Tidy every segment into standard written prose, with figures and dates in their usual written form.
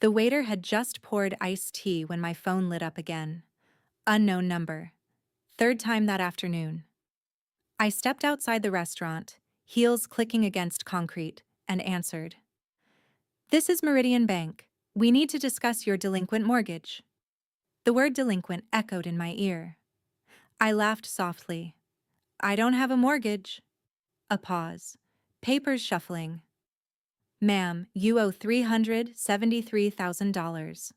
The waiter had just poured iced tea when my phone lit up again. Unknown number. Third time that afternoon. I stepped outside the restaurant, heels clicking against concrete, and answered. This is Meridian Bank. We need to discuss your delinquent mortgage. The word delinquent echoed in my ear. I laughed softly. I don't have a mortgage. A pause. Papers shuffling. Ma'am, you owe $373,000.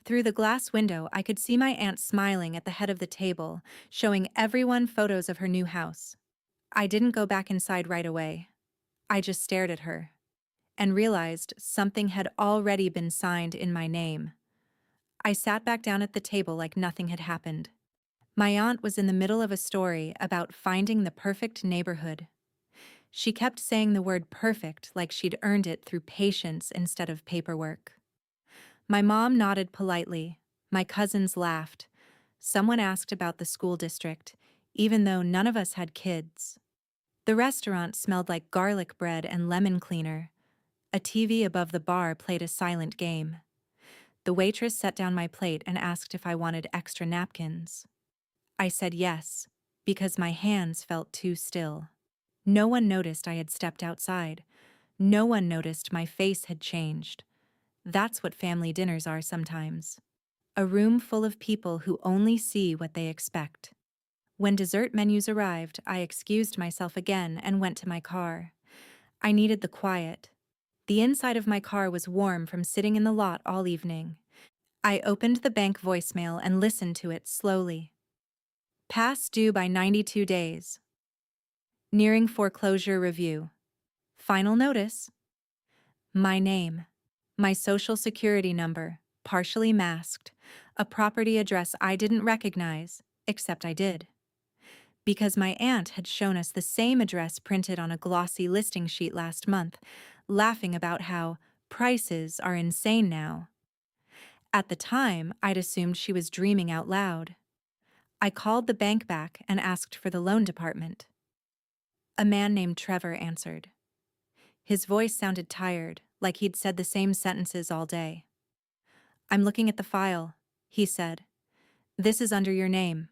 Through the glass window, I could see my aunt smiling at the head of the table, showing everyone photos of her new house. I didn't go back inside right away. I just stared at her and realized something had already been signed in my name. I sat back down at the table like nothing had happened. My aunt was in the middle of a story about finding the perfect neighborhood. She kept saying the word perfect like she'd earned it through patience instead of paperwork. My mom nodded politely. My cousins laughed. Someone asked about the school district, even though none of us had kids. The restaurant smelled like garlic bread and lemon cleaner. A TV above the bar played a silent game. The waitress set down my plate and asked if I wanted extra napkins. I said yes, because my hands felt too still. No one noticed I had stepped outside. No one noticed my face had changed. That's what family dinners are sometimes. A room full of people who only see what they expect. When dessert menus arrived, I excused myself again and went to my car. I needed the quiet. The inside of my car was warm from sitting in the lot all evening. I opened the bank voicemail and listened to it slowly. Past due by 92 days. Nearing foreclosure review. Final notice. My name. My social security number, partially masked. A property address I didn't recognize, except I did. Because my aunt had shown us the same address printed on a glossy listing sheet last month, laughing about how prices are insane now. At the time, I'd assumed she was dreaming out loud. I called the bank back and asked for the loan department. A man named Trevor answered. His voice sounded tired, like he'd said the same sentences all day. I'm looking at the file, he said. This is under your name.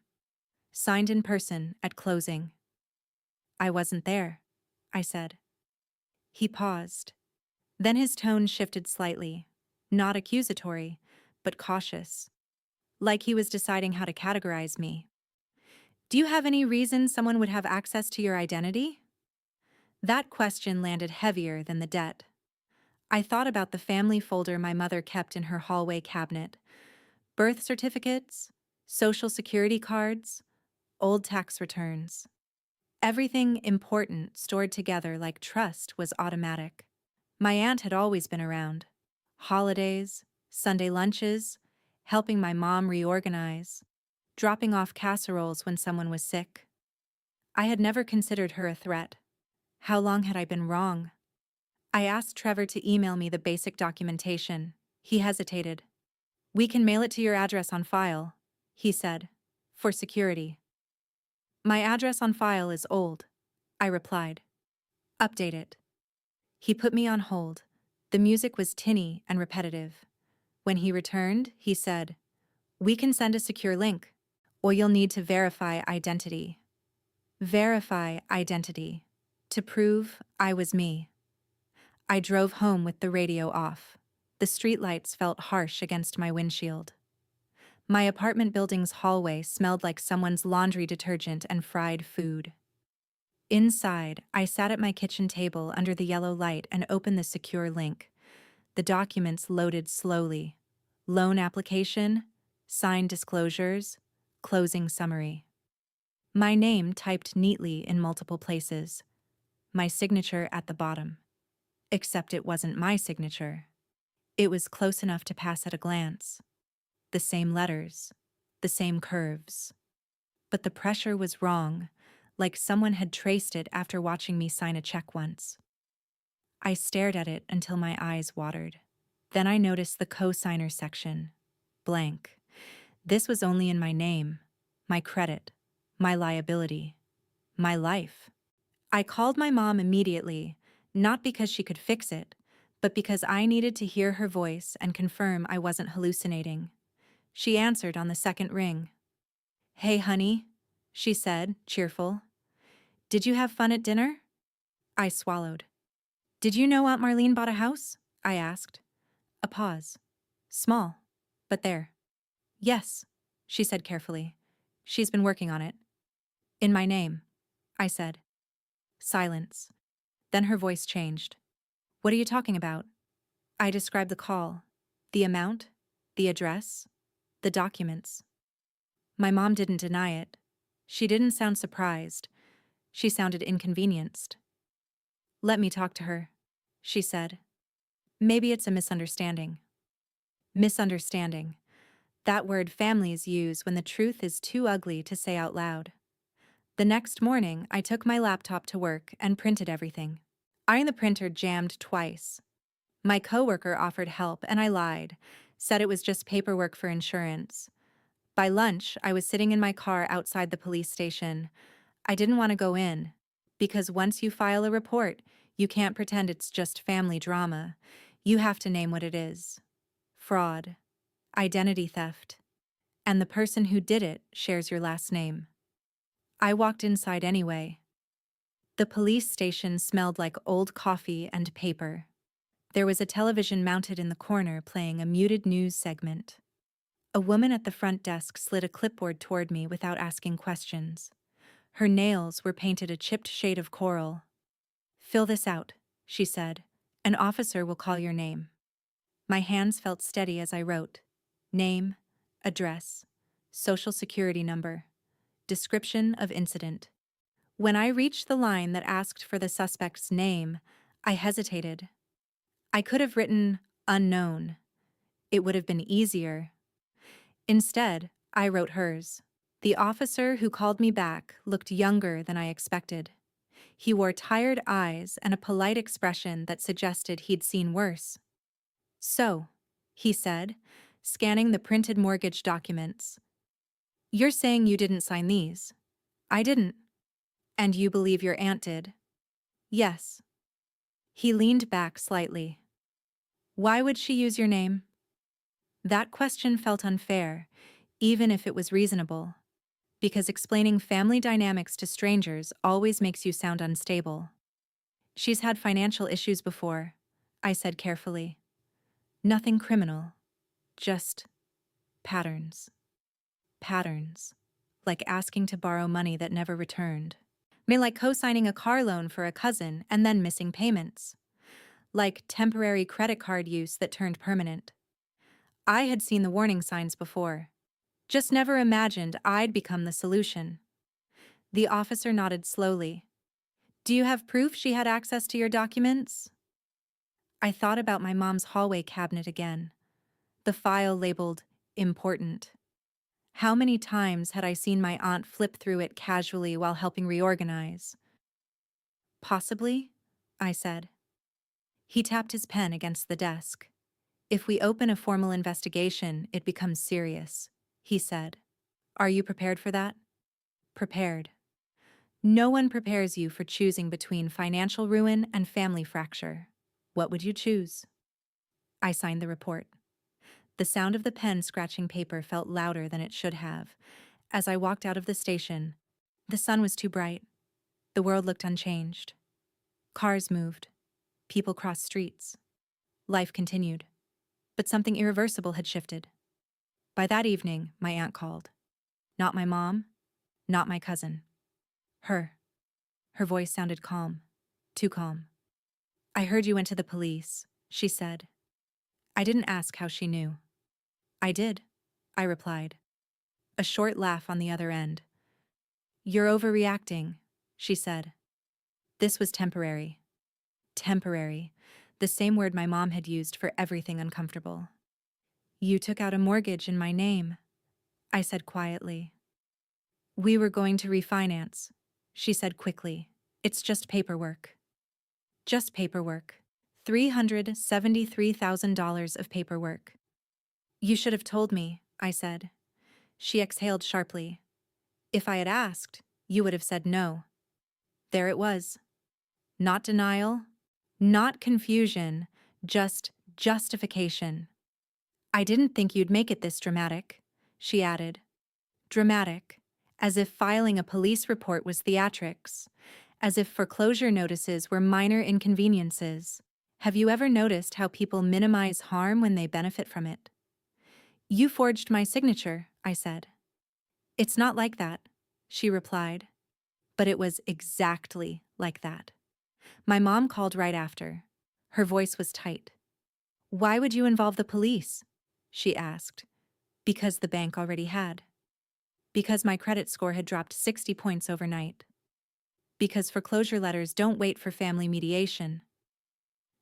Signed in person at closing. I wasn't there, I said. He paused. Then his tone shifted slightly, not accusatory, but cautious, like he was deciding how to categorize me. Do you have any reason someone would have access to your identity? That question landed heavier than the debt. I thought about the family folder my mother kept in her hallway cabinet. Birth certificates, social security cards, old tax returns. Everything important stored together like trust was automatic. My aunt had always been around. Holidays, Sunday lunches, helping my mom reorganize, dropping off casseroles when someone was sick. I had never considered her a threat. How long had I been wrong? I asked Trevor to email me the basic documentation. He hesitated. We can mail it to your address on file, he said, for security. My address on file is old, I replied. Update it. He put me on hold. The music was tinny and repetitive. When he returned, he said, We can send a secure link, or you'll need to verify identity. Verify identity. To prove I was me. I drove home with the radio off. The streetlights felt harsh against my windshield. My apartment building's hallway smelled like someone's laundry detergent and fried food. Inside, I sat at my kitchen table under the yellow light and opened the secure link. The documents loaded slowly. Loan application, signed disclosures, closing summary. My name typed neatly in multiple places. My signature at the bottom. Except it wasn't my signature. It was close enough to pass at a glance. The same letters, the same curves. But the pressure was wrong, like someone had traced it after watching me sign a check once. I stared at it until my eyes watered. Then I noticed the co-signer section. Blank. This was only in my name, my credit, my liability, my life. I called my mom immediately, not because she could fix it, but because I needed to hear her voice and confirm I wasn't hallucinating. She answered on the second ring. "Hey, honey," she said, cheerful. "Did you have fun at dinner?" I swallowed. "Did you know Aunt Marlene bought a house?" I asked. A pause. Small, but there. "Yes," she said carefully. "She's been working on it." "In my name," I said. Silence. Then her voice changed. "What are you talking about?" I described the call, the amount, the address, the documents. My mom didn't deny it. She didn't sound surprised. She sounded inconvenienced. "Let me talk to her," she said. "Maybe it's a misunderstanding." Misunderstanding. That word families use when the truth is too ugly to say out loud. The next morning, I took my laptop to work and printed everything. The printer jammed twice. My coworker offered help and I lied, said it was just paperwork for insurance. By lunch, I was sitting in my car outside the police station. I didn't want to go in, because once you file a report, you can't pretend it's just family drama. You have to name what it is. Fraud. Identity theft. And the person who did it shares your last name. I walked inside anyway. The police station smelled like old coffee and paper. There was a television mounted in the corner playing a muted news segment. A woman at the front desk slid a clipboard toward me without asking questions. Her nails were painted a chipped shade of coral. "Fill this out," she said. "An officer will call your name." My hands felt steady as I wrote. Name, address, social security number, description of incident. When I reached the line that asked for the suspect's name, I hesitated. I could have written unknown. It would have been easier. Instead, I wrote hers. The officer who called me back looked younger than I expected. He wore tired eyes and a polite expression that suggested he'd seen worse. "So," he said, scanning the printed mortgage documents. "You're saying you didn't sign these?" "I didn't." "And you believe your aunt did?" "Yes." He leaned back slightly. "Why would she use your name?" That question felt unfair, even if it was reasonable, because explaining family dynamics to strangers always makes you sound unstable. "She's had financial issues before," I said carefully. "Nothing criminal, just patterns." Patterns. Like asking to borrow money that never returned. Like co-signing a car loan for a cousin and then missing payments. Like temporary credit card use that turned permanent. I had seen the warning signs before. Just never imagined I'd become the solution. The officer nodded slowly. "Do you have proof she had access to your documents?" I thought about my mom's hallway cabinet again. The file labeled important. How many times had I seen my aunt flip through it casually while helping reorganize? "Possibly," I said. He tapped his pen against the desk. "If we open a formal investigation, it becomes serious," he said. "Are you prepared for that?" Prepared. No one prepares you for choosing between financial ruin and family fracture. What would you choose? I signed the report. The sound of the pen scratching paper felt louder than it should have. As I walked out of the station, the sun was too bright. The world looked unchanged. Cars moved. People crossed streets. Life continued. But something irreversible had shifted. By that evening, my aunt called. Not my mom, not my cousin. Her. Her voice sounded calm. Too calm. "I heard you went to the police," she said. I didn't ask how she knew. "I did," I replied. A short laugh on the other end. "You're overreacting," she said. This was temporary. Temporary. The same word my mom had used for everything uncomfortable. "You took out a mortgage in my name," I said quietly. "We were going to refinance," she said quickly. "It's just paperwork." Just paperwork. $373,000 of paperwork. "You should have told me," I said. She exhaled sharply. "If I had asked, you would have said no." There it was. Not denial, not confusion, Just justification. I didn't think you'd make it this dramatic, she added. Dramatic. As if filing a police report was theatrics. As if foreclosure notices were minor inconveniences. Have you ever noticed how people minimize harm when they benefit from it? You forged my signature, I said. It's not like that, she replied. But it was exactly like that. My mom called right after. Her voice was tight. Why would you involve the police? She asked. Because the bank already had. Because my credit score had dropped 60 points overnight. Because foreclosure letters don't wait for family mediation.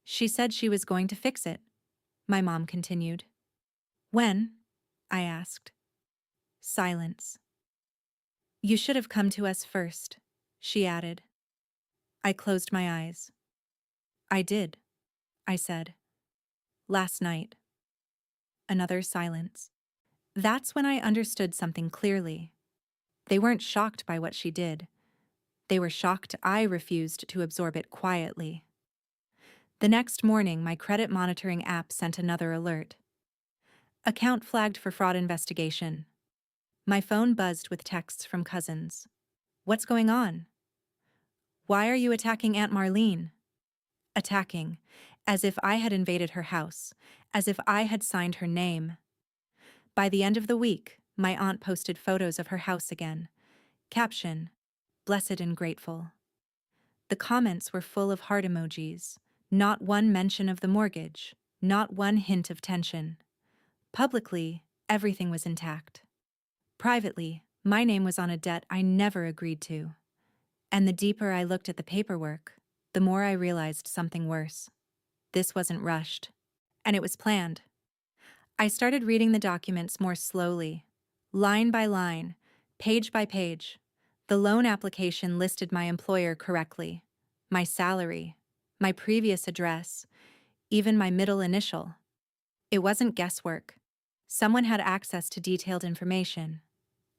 She said she was going to fix it, my mom continued. When? I asked. Silence. You should have come to us first, she added. I closed my eyes. I did, I said. Last night. Another silence. That's when I understood something clearly. They weren't shocked by what she did. They were shocked I refused to absorb it quietly. The next morning, my credit monitoring app sent another alert. Account flagged for fraud investigation. My phone buzzed with texts from cousins. What's going on? Why are you attacking Aunt Marlene? Attacking, as if I had invaded her house, as if I had signed her name. By the end of the week, my aunt posted photos of her house again. Caption, blessed and grateful. The comments were full of heart emojis. Not one mention of the mortgage. Not one hint of tension. Publicly, everything was intact. Privately, my name was on a debt I never agreed to. And the deeper I looked at the paperwork, the more I realized something worse. This wasn't rushed. And it was planned. I started reading the documents more slowly, line by line, page by page. The loan application listed my employer correctly, my salary, my previous address, even my middle initial. It wasn't guesswork. Someone had access to detailed information.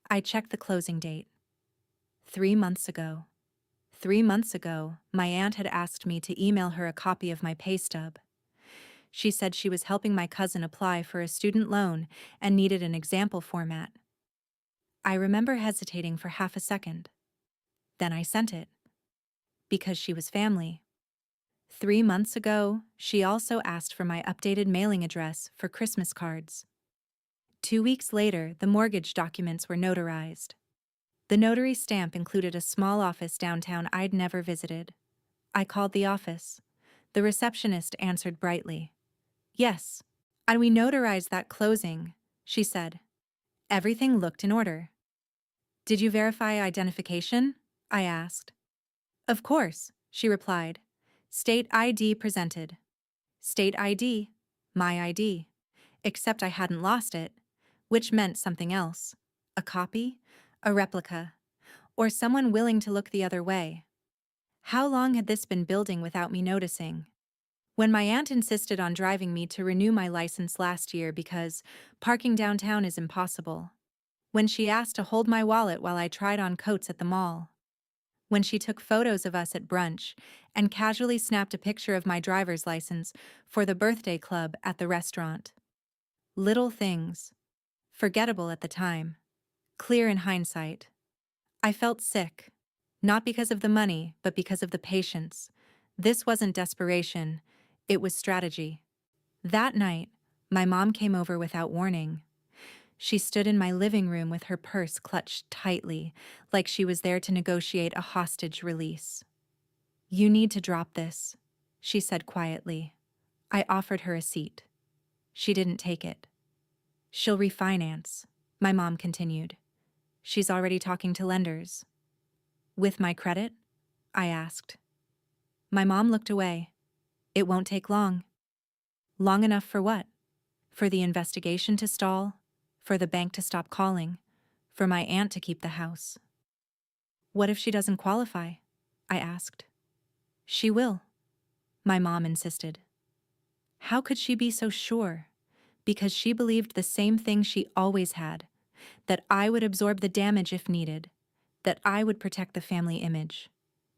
I checked the closing date. 3 months ago. 3 months ago, my aunt had asked me to email her a copy of my pay stub. She said she was helping my cousin apply for a student loan and needed an example format. I remember hesitating for half a second. Then I sent it. Because she was family. 3 months ago, she also asked for my updated mailing address for Christmas cards. 2 weeks later, the mortgage documents were notarized. The notary stamp included a small office downtown I'd never visited. I called the office. The receptionist answered brightly. Yes, and we notarized that closing, she said. Everything looked in order. Did you verify identification? I asked. Of course, she replied. State ID presented. State ID, my ID. Except I hadn't lost it, which meant something else. A copy, a replica, or someone willing to look the other way. How long had this been building without me noticing? When my aunt insisted on driving me to renew my license last year because parking downtown is impossible. When she asked to hold my wallet while I tried on coats at the mall. When she took photos of us at brunch and casually snapped a picture of my driver's license for the birthday club at the restaurant. Little things. Forgettable at the time. Clear in hindsight. I felt sick. Not because of the money, but because of the patience. This wasn't desperation. It was strategy. That night, my mom came over without warning. She stood in my living room with her purse clutched tightly, like she was there to negotiate a hostage release. You need to drop this, she said quietly. I offered her a seat. She didn't take it. She'll refinance, my mom continued. She's already talking to lenders. With my credit? I asked. My mom looked away. It won't take long. Long enough for what? For the investigation to stall? For the bank to stop calling? For my aunt to keep the house? What if she doesn't qualify? I asked. She will, my mom insisted. How could she be so sure? Because she believed the same thing she always had, that I would absorb the damage if needed, that I would protect the family image.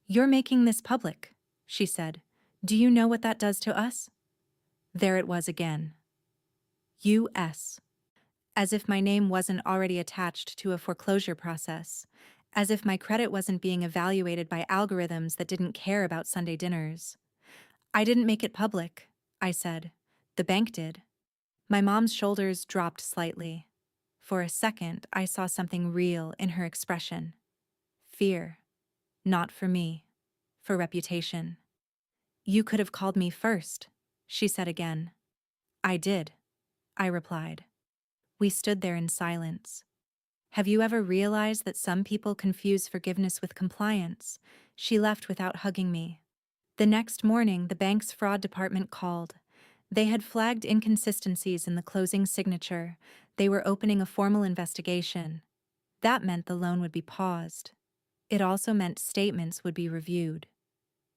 You're making this public, she said. Do you know what that does to us? There it was again. U.S. As if my name wasn't already attached to a foreclosure process. As if my credit wasn't being evaluated by algorithms that didn't care about Sunday dinners. I didn't make it public, I said. The bank did. My mom's shoulders dropped slightly. For a second, I saw something real in her expression. Fear. Not for me. For reputation. You could have called me first, she said again. I did, I replied. We stood there in silence. Have you ever realized that some people confuse forgiveness with compliance? She left without hugging me. The next morning, the bank's fraud department called. They had flagged inconsistencies in the closing signature. They were opening a formal investigation. That meant the loan would be paused. It also meant statements would be reviewed.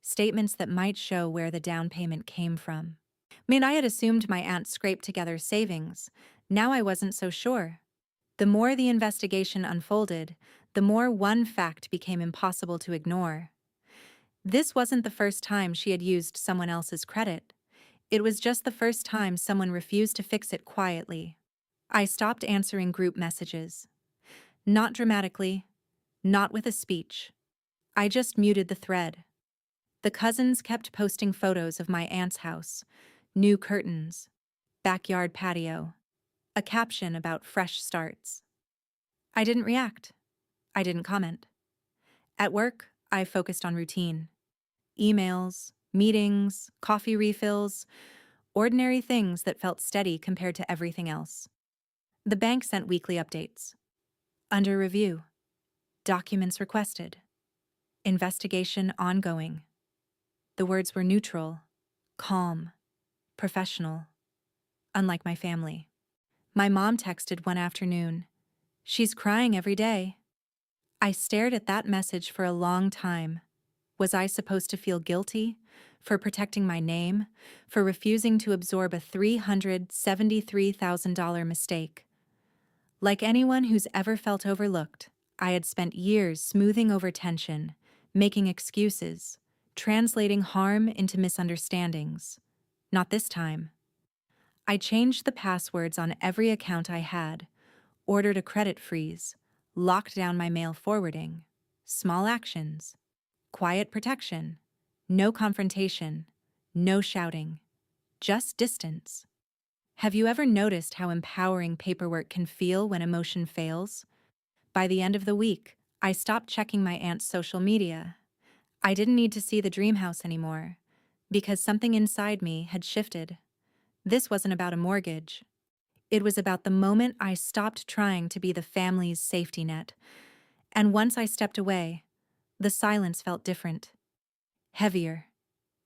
Statements that might show where the down payment came from. I had assumed my aunt scraped together savings. Now I wasn't so sure. The more the investigation unfolded, the more one fact became impossible to ignore. This wasn't the first time she had used someone else's credit. It was just the first time someone refused to fix it quietly. I stopped answering group messages. Not dramatically, not with a speech. I just muted the thread. The cousins kept posting photos of my aunt's house, new curtains, backyard patio, a caption about fresh starts. I didn't react. I didn't comment. At work, I focused on routine. Emails, meetings, coffee refills, ordinary things that felt steady compared to everything else. The bank sent weekly updates. Under review. Documents requested. Investigation ongoing. The words were neutral, calm, professional, unlike my family. My mom texted one afternoon. She's crying every day. I stared at that message for a long time. Was I supposed to feel guilty? For protecting my name? For refusing to absorb a $373,000 mistake? Like anyone who's ever felt overlooked, I had spent years smoothing over tension, making excuses, translating harm into misunderstandings. Not this time. I changed the passwords on every account I had, ordered a credit freeze, locked down my mail forwarding. Small actions. Quiet protection. No confrontation. No shouting. Just distance. Have you ever noticed how empowering paperwork can feel when emotion fails? By the end of the week, I stopped checking my aunt's social media. I didn't need to see the dream house anymore, because something inside me had shifted. This wasn't about a mortgage. It was about the moment I stopped trying to be the family's safety net. And once I stepped away, the silence felt different, heavier,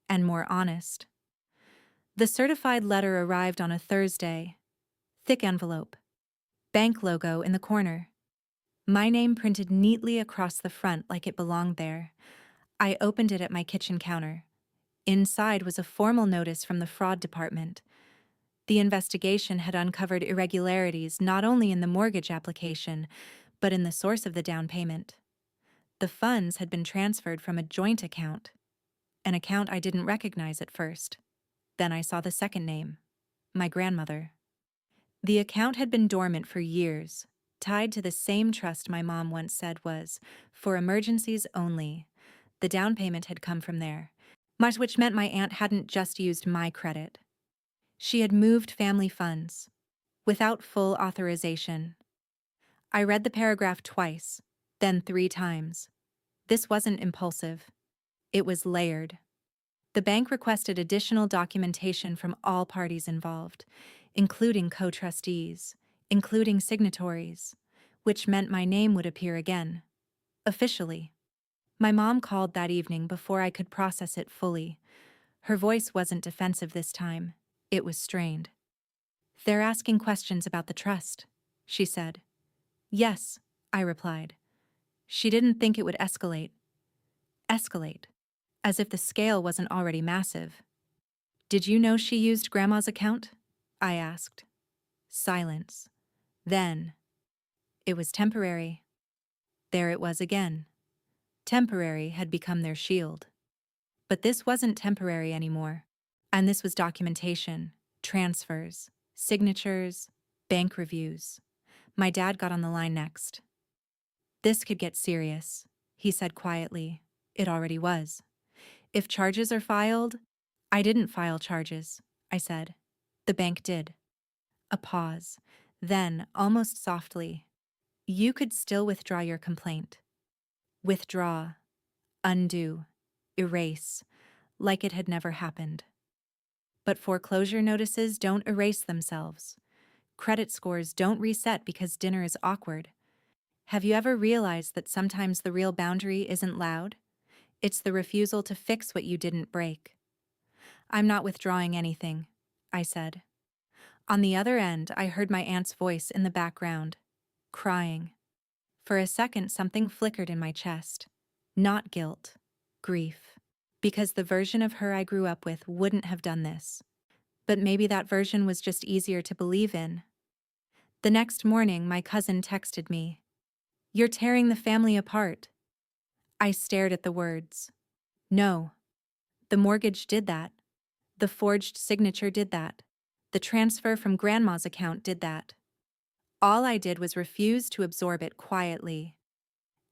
and more honest. The certified letter arrived on a Thursday. Thick envelope. Bank logo in the corner. My name printed neatly across the front like it belonged there. I opened it at my kitchen counter. Inside was a formal notice from the fraud department. The investigation had uncovered irregularities not only in the mortgage application, but in the source of the down payment. The funds had been transferred from a joint account, an account I didn't recognize at first. Then I saw the second name, my grandmother. The account had been dormant for years, tied to the same trust my mom once said was, for emergencies only. The down payment had come from there, which meant my aunt hadn't just used my credit. She had moved family funds, without full authorization. I read the paragraph twice, then 3 times. This wasn't impulsive. It was layered. The bank requested additional documentation from all parties involved, including co-trustees, including signatories, which meant my name would appear again. Officially. My mom called that evening before I could process it fully. Her voice wasn't defensive this time. It was strained. "They're asking questions about the trust," she said. "Yes," I replied. She didn't think it would escalate. Escalate. As if the scale wasn't already massive. "Did you know she used Grandma's account?" I asked. Silence. Then, "It was temporary." There it was again. Temporary had become their shield. But this wasn't temporary anymore. And this was documentation. transfers, signatures, bank reviews. My dad got on the line next. This could get serious, he said quietly. It already was. If charges are filed, I didn't file charges, I said. The bank did. A pause. Then, almost softly, you could still withdraw your complaint. Withdraw, undo, erase, like it had never happened. But foreclosure notices don't erase themselves. Credit scores don't reset because dinner is awkward. Have you ever realized that sometimes the real boundary isn't loud? It's the refusal to fix what you didn't break. I'm not withdrawing anything, I said. On the other end, I heard my aunt's voice in the background, crying. For a second, something flickered in my chest. Not guilt, grief. Because the version of her I grew up with wouldn't have done this. But maybe that version was just easier to believe in. The next morning, my cousin texted me. "You're tearing the family apart." I stared at the words. No. The mortgage did that. The forged signature did that. The transfer from grandma's account did that. All I did was refuse to absorb it quietly.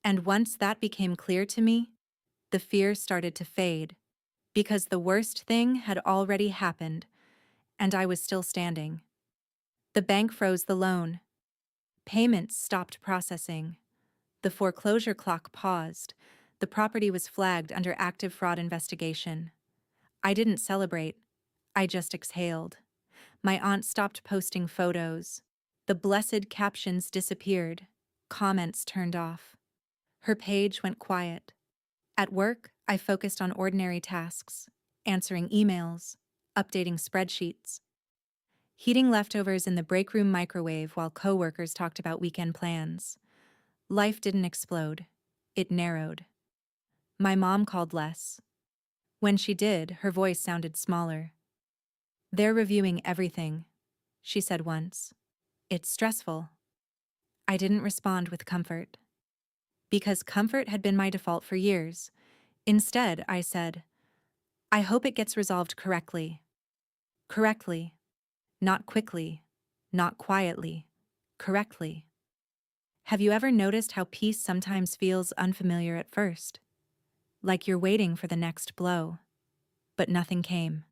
And once that became clear to me, the fear started to fade, because the worst thing had already happened, and I was still standing. The bank froze the loan. Payments stopped processing. The foreclosure clock paused. The property was flagged under active fraud investigation. I didn't celebrate. I just exhaled. My aunt stopped posting photos. The blessed captions disappeared. Comments turned off. Her page went quiet. At work, I focused on ordinary tasks, answering emails, updating spreadsheets, heating leftovers in the break room microwave while coworkers talked about weekend plans. Life didn't explode. It narrowed. My mom called less. When she did, her voice sounded smaller. "They're reviewing everything," she said once. "It's stressful." I didn't respond with comfort. Because comfort had been my default for years. Instead, I said, "I hope it gets resolved correctly." Correctly. Not quickly. Not quietly. Correctly. Have you ever noticed how peace sometimes feels unfamiliar at first? Like you're waiting for the next blow. But nothing came.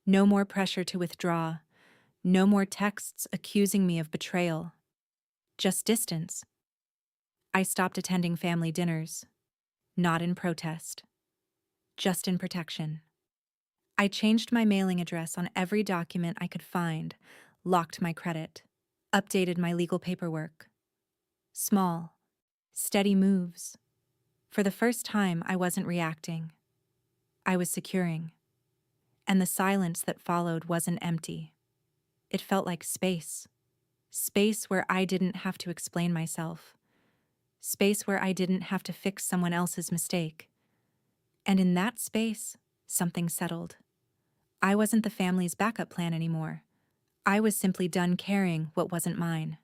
No more pressure to withdraw. No more texts accusing me of betrayal. Just distance. I stopped attending family dinners. Not in protest. Just in protection. I changed my mailing address on every document I could find, locked my credit, updated my legal paperwork. Small, steady moves. For the first time, I wasn't reacting. I was securing. And the silence that followed wasn't empty. It felt like space. Space where I didn't have to explain myself. Space where I didn't have to fix someone else's mistake. And in that space, something settled. I wasn't the family's backup plan anymore. I was simply done carrying what wasn't mine.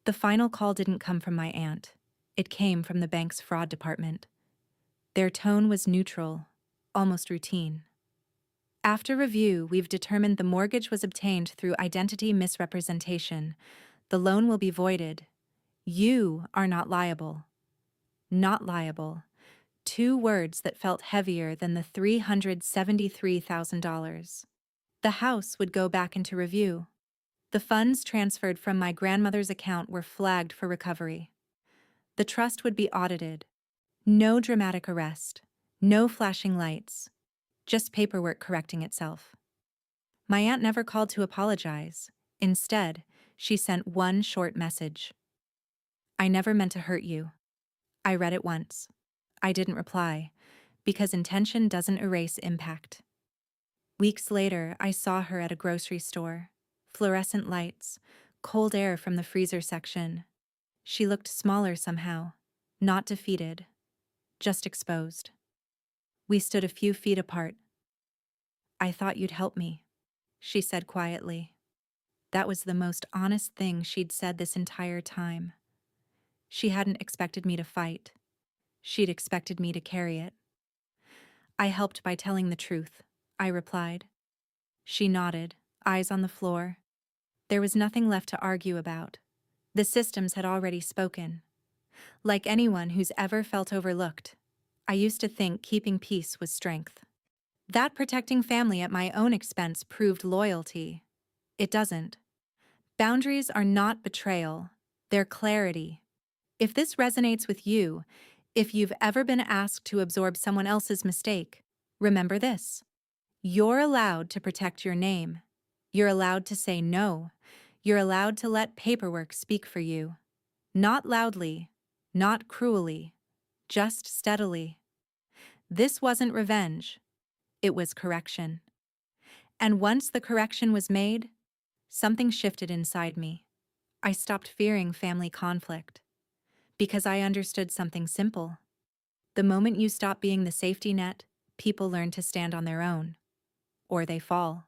The final call didn't come from my aunt. It came from the bank's fraud department. Their tone was neutral, almost routine. "After review, we've determined the mortgage was obtained through identity misrepresentation. The loan will be voided. You are not liable." Not liable. Two words that felt heavier than the $373,000. The house would go back into review. The funds transferred from my grandmother's account were flagged for recovery. The trust would be audited. No dramatic arrest. No flashing lights. Just paperwork correcting itself. My aunt never called to apologize. Instead, she sent one short message. "I never meant to hurt you." I read it once. I didn't reply, because intention doesn't erase impact. Weeks later, I saw her at a grocery store. Fluorescent lights, cold air from the freezer section. She looked smaller somehow, not defeated, just exposed. We stood a few feet apart. "I thought you'd help me," she said quietly. That was the most honest thing she'd said this entire time. She hadn't expected me to fight. She'd expected me to carry it. "I helped by telling the truth," I replied. She nodded, eyes on the floor. There was nothing left to argue about. The systems had already spoken. Like anyone who's ever felt overlooked, I used to think keeping peace was strength. That protecting family at my own expense proved loyalty. It doesn't. Boundaries are not betrayal, they're clarity. If this resonates with you, if you've ever been asked to absorb someone else's mistake, remember this. You're allowed to protect your name. You're allowed to say no. You're allowed to let paperwork speak for you. Not loudly, not cruelly, just steadily. This wasn't revenge. It was correction. And once the correction was made, something shifted inside me. I stopped fearing family conflict because I understood something simple. The moment you stop being the safety net, people learn to stand on their own, or they fall.